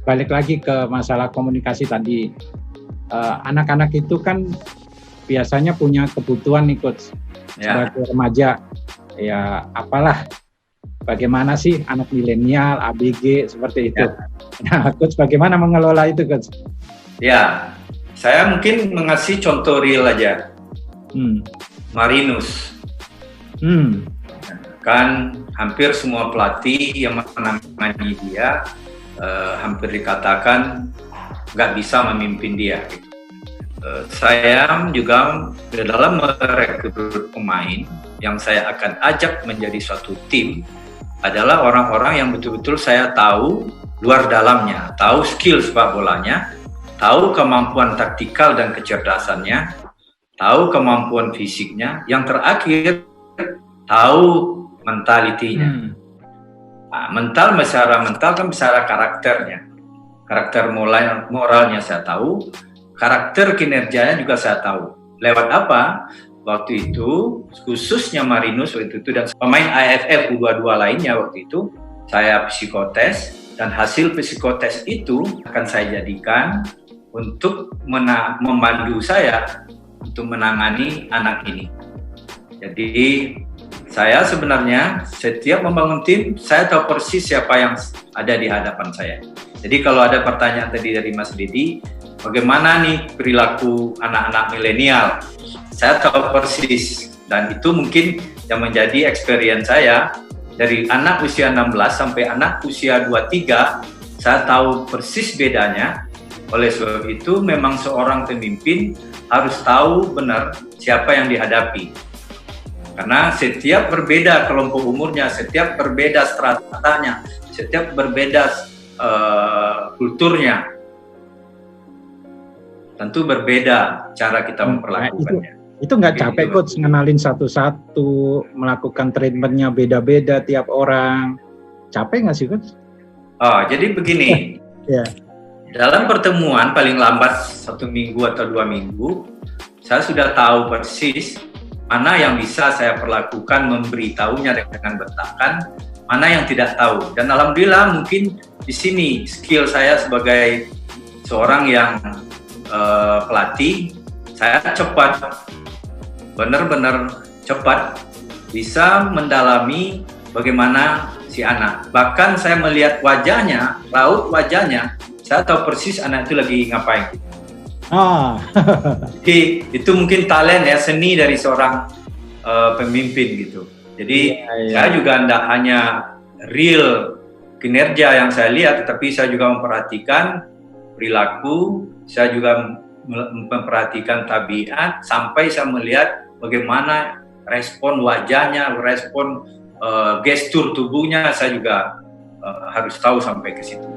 balik lagi ke masalah komunikasi tadi. Anak-anak itu kan biasanya punya kebutuhan nih Coach, sebagai remaja. Ya apalah, bagaimana sih anak milenial, ABG seperti itu. Nah, Coach bagaimana mengelola itu Coach? Ya, saya mungkin mengasih contoh real aja. Marinus. Kan hampir semua pelatih yang menangani dia hampir dikatakan nggak bisa memimpin dia. Saya juga dalam merekrut pemain yang saya akan ajak menjadi suatu tim adalah orang-orang yang betul-betul saya tahu luar dalamnya, tahu skill sepak bolanya, tahu kemampuan taktikal dan kecerdasannya, tahu kemampuan fisiknya, yang terakhir tahu mentalitinya. Nah, mental kan bicara karakternya, karakter moralnya saya tahu, karakter kinerjanya juga saya tahu. Lewat apa? Waktu itu, khususnya Marinus waktu itu dan pemain AFF U22 lainnya waktu itu, saya psikotes dan hasil psikotes itu akan saya jadikan untuk membantu saya untuk menangani anak ini. Jadi saya sebenarnya setiap membangun tim, saya tahu persis siapa yang ada di hadapan saya. Jadi kalau ada pertanyaan tadi dari Mas Didi, bagaimana nih perilaku anak-anak milenial? Saya tahu persis, dan itu mungkin yang menjadi experience saya dari anak usia 16 sampai anak usia 23, saya tahu persis bedanya. Oleh sebab itu memang seorang pemimpin harus tahu benar siapa yang dihadapi. Karena setiap berbeda kelompok umurnya, setiap berbeda stratanya, setiap berbeda kulturnya, tentu berbeda cara kita memperlakukannya. Itu nggak capek Coach ngenalin satu-satu, melakukan treatmentnya beda-beda tiap orang. Capek nggak sih Coach? Oh, jadi begini. Dalam pertemuan paling lambat 1 minggu atau 2 minggu, saya sudah tahu persis mana yang bisa saya perlakukan, memberitahunya dengan bentakan, mana yang tidak tahu. Dan alhamdulillah mungkin di sini skill saya sebagai seorang yang pelatih, saya cepat, benar-benar cepat bisa mendalami bagaimana si anak. Bahkan saya melihat wajahnya, raut wajahnya, saya tahu persis anak itu lagi ngapain. Jadi itu mungkin talent ya, seni dari seorang pemimpin gitu. Jadi saya juga tidak hanya real kinerja yang saya lihat, tetapi saya juga memperhatikan perilaku, saya juga memperhatikan tabiat, sampai saya melihat bagaimana respon wajahnya, respon gestur tubuhnya, saya juga harus tahu sampai ke situ.